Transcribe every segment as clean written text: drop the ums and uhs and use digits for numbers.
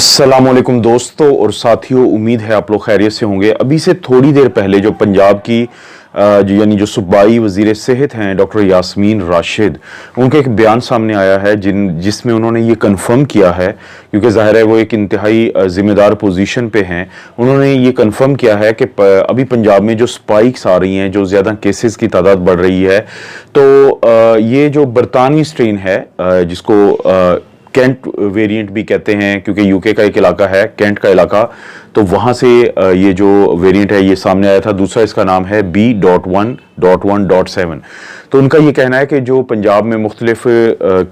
अस्सलामुअलैकुम दोस्तों और साथियों, उम्मीद है आप लोग खैरियत से होंगे। अभी से थोड़ी देर पहले जो पंजाब की यानी जो सूबाई वज़ीर सेहत हैं डॉक्टर यास्मीन राशिद, उनका एक बयान सामने आया है जिसमें उन्होंने ये कंफर्म किया है, क्योंकि ज़ाहिर है वो एक इंतहाई ज़िम्मेदार पोजीशन पे हैं। उन्होंने ये कंफर्म किया है कि अभी पंजाब में जो स्पाइक्स आ रही हैं, जो ज़्यादा केसेस की तादाद बढ़ रही है, तो ये जो बरतानवी स्ट्रेन है जिसको कैंट वेरिएंट भी कहते हैं, क्योंकि यूके का एक इलाका है कैंट का इलाका, तो वहाँ से ये जो वेरिएंट है ये सामने आया था। दूसरा इसका नाम है B.1.1.7। तो उनका ये कहना है कि जो पंजाब में मुख्तलिफ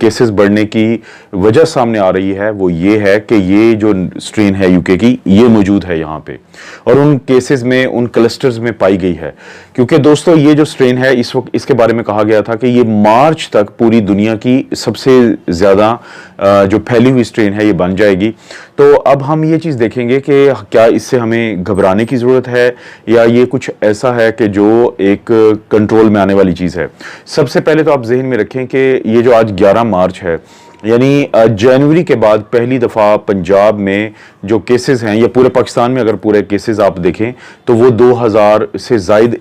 केसेस बढ़ने की वजह सामने आ रही है वो ये है कि ये जो स्ट्रेन है यूके की ये मौजूद है यहाँ पे, और उन केसेस में उन क्लस्टर्स में पाई गई है। क्योंकि दोस्तों ये जो स्ट्रेन है इस वक्त इसके बारे में कहा गया था कि ये मार्च तक पूरी दुनिया की सबसे ज़्यादा जो फैली हुई स्ट्रेन है ये बन जाएगी। तो अब हम ये चीज़ देखेंगे कि क्या इससे हमें घबराने की ज़रूरत है या ये कुछ ऐसा है कि जो एक कंट्रोल में आने वाली चीज़ है। सबसे पहले तो आप जहन में रखें कि ये जो आज 11 मार्च है, यानी जनवरी के बाद पहली दफ़ा पंजाब में जो केसेस हैं, या पूरे पाकिस्तान में अगर पूरे केसेस आप देखें तो वो 2000 से ज़ायद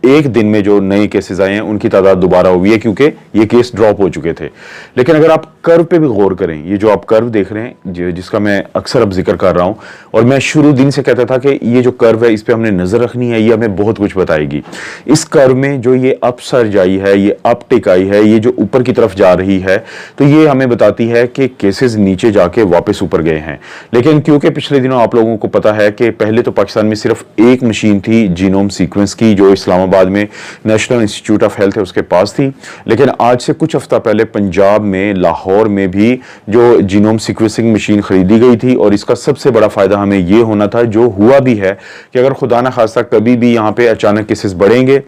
एक दिन में जो नए केसेस आए हैं उनकी तादाद दोबारा हुई है, क्योंकि ये केस ड्रॉप हो चुके थे। लेकिन अगर आप कर्व पे भी गौर करें, ये जो आप कर्व देख रहे हैं जिसका मैं अक्सर अब जिक्र कर रहा हूँ, और मैं शुरू दिन से कहता था कि ये जो कर्व है इस पर हमने नज़र रखनी है, ये हमें बहुत कुछ बताएगी। इस कर्व में जो ये अपसर्ज आई है, ये अपटिक आई है, ये जो ऊपर की तरफ जा रही है, तो ये हमें बताती है कि केसेस नीचे जाके वापस ऊपर गए हैं। लेकिन क्योंकि पिछले दिनों आप लोगों को पता है कि पहले तो पाकिस्तान में सिर्फ एक मशीन थी जीनोम सीक्वेंस की, जो इस्लामाबाद में नेशनल इंस्टीट्यूट ऑफ हेल्थ है उसके पास थी। लेकिन आज से कुछ हफ्ता पहले पंजाब में लाहौर में भी जो जीनोम सीक्वेंसिंग मशीन खरीदी गई थी, और इसका सबसे बड़ा फायदा हमें यह होना था, जो हुआ भी है, कि अगर खुदा ना खास्ता कभी भी यहाँ पे अचानक केसेस बढ़ेंगे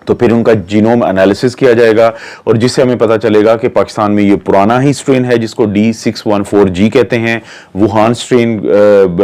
तो फिर उनका जीनोम एनालिसिस किया जाएगा, और जिससे हमें पता चलेगा कि पाकिस्तान में ये पुराना ही स्ट्रेन है जिसको D614G कहते हैं, वुहान स्ट्रेन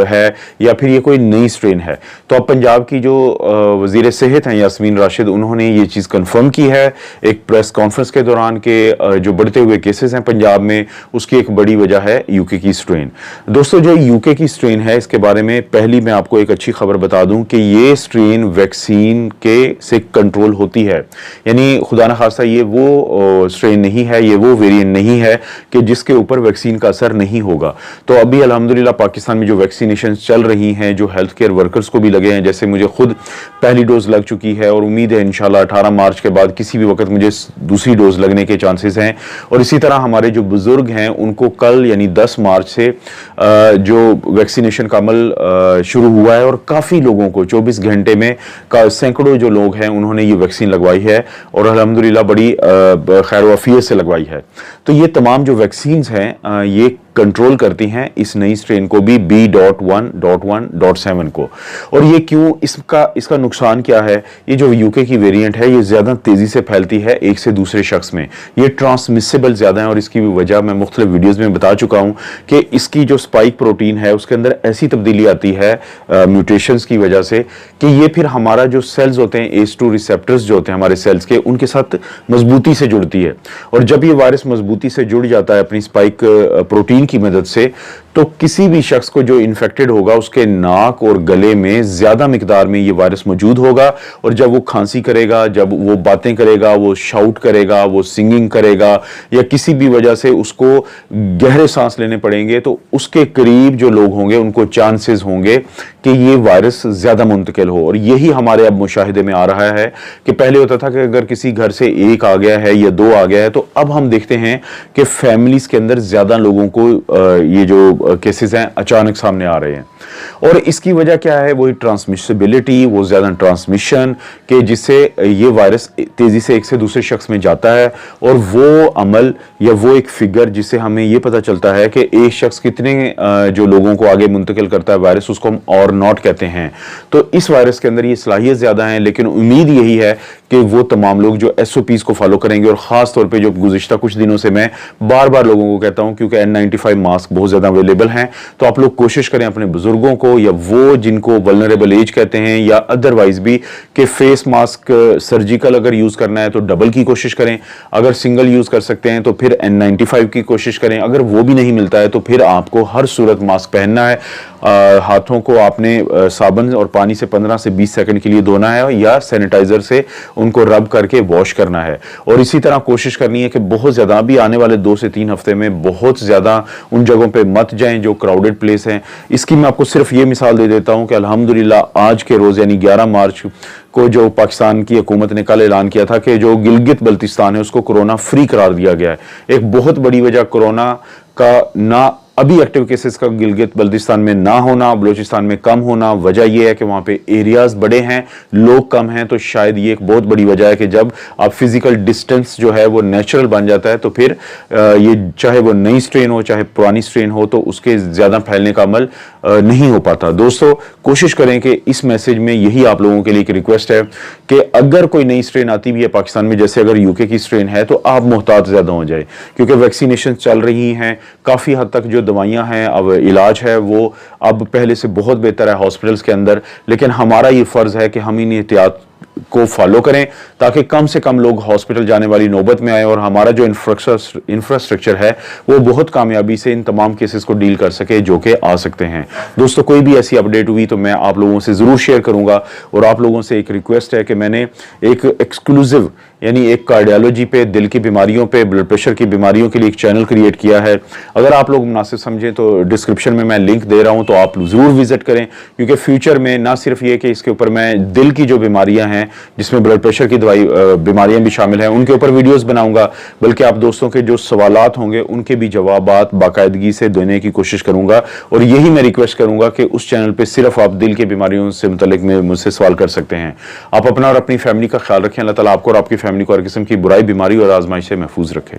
है, या फिर ये कोई नई स्ट्रेन है। तो अब पंजाब की जो वज़ीर सेहत हैं यास्मीन राशिद, उन्होंने ये चीज़ कंफर्म की है एक प्रेस कॉन्फ्रेंस के दौरान के जो बढ़ते हुए केसेस हैं पंजाब में, उसकी एक बड़ी वजह है यूके की स्ट्रेन। दोस्तों, जो यूके की स्ट्रेन है इसके बारे में पहली मैं आपको एक अच्छी खबर बता दूं कि ये स्ट्रेन वैक्सीन के से कंट्रोल होती है, यानी खुदा न खास्ता ये वो स्ट्रेन नहीं है, ये वो वेरिएंट नहीं है कि जिसके ऊपर वैक्सीन का असर नहीं होगा। तो अभी अल्हम्दुलिल्लाह पाकिस्तान में जो वैक्सीनेशन चल रही हैं, जो हेल्थ केयर वर्कर्स को भी लगे हैं, जैसे मुझे खुद पहली डोज लग चुकी है, और उम्मीद है इंशाल्लाह 18 मार्च के बाद किसी भी वक्त मुझे दूसरी डोज लगने के चांसेस हैं। और इसी तरह हमारे जो बुजुर्ग हैं उनको कल यानी 10 मार्च से जो वैक्सीनेशन का अमल शुरू हुआ है, और काफ़ी लोगों को 24 घंटे में सैकड़ों जो लोग हैं उन्होंने ये वैक्सीन लगवाई है, और अल्हम्दुलिल्लाह बड़ी खैर वफियत से लगवाई है। तो ये तमाम जो वैक्सीन्स हैं ये कंट्रोल करती हैं इस नई स्ट्रेन को भी, B.1.1.7 को। और ये क्यों, इसका नुकसान क्या है? ये जो यूके की वेरिएंट है ये ज़्यादा तेज़ी से फैलती है एक से दूसरे शख्स में, ये ट्रांसमिसिबल ज़्यादा है, और इसकी भी वजह मैं मुख्तलिफ वीडियोज़ में बता चुका हूँ कि इसकी जो स्पाइक प्रोटीन है उसके अंदर ऐसी तब्दीली आती है म्यूटेशंस की वजह से, कि ये फिर हमारा जो सेल्स होते हैं, ACE2 रिसेप्टर्स जो होते हैं हमारे सेल्स के, उनके साथ मजबूती से जुड़ती है। और जब ये वायरस मजबूती से जुड़ जाता है अपनी स्पाइक प्रोटीन की मदद से, तो किसी भी शख्स को जो इन्फेक्टेड होगा उसके नाक और गले में ज्यादा मिकदार में ये वायरस मौजूद होगा, और जब वो खांसी करेगा, जब वो बातें करेगा, वो शाउट करेगा, वो सिंगिंग करेगा, या किसी भी वजह से उसको गहरे सांस लेने पड़ेंगे, तो उसके करीब जो लोग होंगे उनको चांसेस होंगे कि ये वायरस ज्यादा मुंतकिल हो। और यही हमारे अब मुशाहिदे में आ रहा है कि पहले होता था कि अगर किसी घर से एक आ गया है या दो आ गया है, तो अब हम देखते हैं कि फैमिलीज के अंदर ज्यादा लोगों को ये जो केसेस हैं अचानक सामने आ रहे हैं। और इसकी वजह क्या है? वही ट्रांसमिसिबिलिटी, वो ज्यादा ट्रांसमिशन के, जिससे ये वायरस तेजी से एक से दूसरे शख्स में जाता है, और वो अमल या वो एक फिगर जिससे हमें ये पता चलता है कि एक शख्स कितने जो लोगों को आगे मुंतकिल करता है वायरस, उसको हम और नॉट कहते हैं। तो इस वायरस के अंदर ये सलाहियत ज्यादा है, लेकिन उम्मीद यही है कि वो तमाम लोग जो SOPs को फॉलो करेंगे, और ख़ास तौर पे जो गुज़िश्ता कुछ दिनों से मैं बार बार लोगों को कहता हूं, क्योंकि N95 मास्क बहुत ज़्यादा अवेलेबल हैं, तो आप लोग कोशिश करें अपने बुजुर्गों को या वो जिनको वल्नरेबल एज कहते हैं या अदरवाइज भी कि फेस मास्क सर्जिकल अगर यूज़ करना है तो डबल की कोशिश करें, अगर सिंगल यूज़ कर सकते हैं तो फिर N95 की कोशिश करें, अगर वो भी नहीं मिलता है तो फिर आपको हर सूरत मास्क पहनना है। हाथों को आपने साबुन और पानी से 15 से 20 सेकंड के लिए धोना है या सैनिटाइजर से उनको रब करके वॉश करना है। और इसी तरह कोशिश करनी है कि बहुत ज़्यादा अभी आने वाले 2 से 3 हफ्ते में बहुत ज़्यादा उन जगहों पे मत जाएं जो क्राउडेड प्लेस हैं। इसकी मैं आपको सिर्फ ये मिसाल दे देता हूं कि अल्हम्दुलिल्लाह आज के रोज़ यानी 11 मार्च को जो पाकिस्तान की हुकूमत ने कल ऐलान किया था कि जो गिलगित बल्तिस्तान है उसको कोरोना फ्री करार दिया गया है। एक बहुत बड़ी वजह कोरोना का ना अभी एक्टिव केसेस का गिलगित बल्तिस्तान में ना होना, बलूचिस्तान में कम होना, वजह यह है कि वहां पे एरियाज बड़े हैं, लोग कम हैं, तो शायद ये एक बहुत बड़ी वजह है कि जब आप फिजिकल डिस्टेंस जो है वो नेचुरल बन जाता है तो फिर ये चाहे वो नई स्ट्रेन हो चाहे पुरानी स्ट्रेन हो तो उसके ज्यादा फैलने का अमल नहीं हो पाता। दोस्तों कोशिश करें कि इस मैसेज में यही आप लोगों के लिए एक रिक्वेस्ट है कि अगर कोई नई स्ट्रेन आती भी है पाकिस्तान में, जैसे अगर यूके की स्ट्रेन है, तो आप मुहतात ज्यादा हो जाए, क्योंकि वैक्सीनेशन चल रही हैं, काफी हद तक जो दवाइयां हैं, अब इलाज है वो अब पहले से बहुत बेहतर है हॉस्पिटल्स के अंदर। लेकिन हमारा ये फर्ज है कि हम इन एहतियात को फॉलो करें ताकि कम से कम लोग हॉस्पिटल जाने वाली नौबत में आए और हमारा जो इंफ्रास्ट्रक्चर है वो बहुत कामयाबी से इन तमाम केसेस को डील कर सके जो कि आ सकते हैं। दोस्तों कोई भी ऐसी अपडेट हुई तो मैं आप लोगों से ज़रूर शेयर करूंगा। और आप लोगों से एक रिक्वेस्ट है कि मैंने एक एक्सक्लूसिव यानी एक कार्डियोलॉजी पे, दिल की बीमारियों पे, ब्लड प्रेशर की बीमारियों के लिए एक चैनल क्रिएट किया है। अगर आप लोग मुनासिब समझें तो डिस्क्रिप्शन में मैं लिंक दे रहा हूं, तो आप ज़रूर विजिट करें, क्योंकि फ्यूचर में ना सिर्फ ये कि इसके ऊपर मैं दिल की जो बीमारियां हैं जिसमें ब्लड प्रेशर की दवाई बीमारियां भी शामिल हैं उनके ऊपर वीडियोस बनाऊंगा, बल्कि आप दोस्तों के जो सवालात होंगे उनके भी जवाबात बाकायदगी से देने की कोशिश करूंगा। और यही मैं रिक्वेस्ट करूंगा कि उस चैनल पर सिर्फ आप दिल की बीमारियों से मुतल्लिक में मुझसे सवाल कर सकते हैं। आप अपना और अपनी फैमिली का ख्याल रखें। अल्लाह ताला आपको और आपकी फैमिली को हर किस्म की बुराई, बीमारी और आजमाइश से महफूज रखे।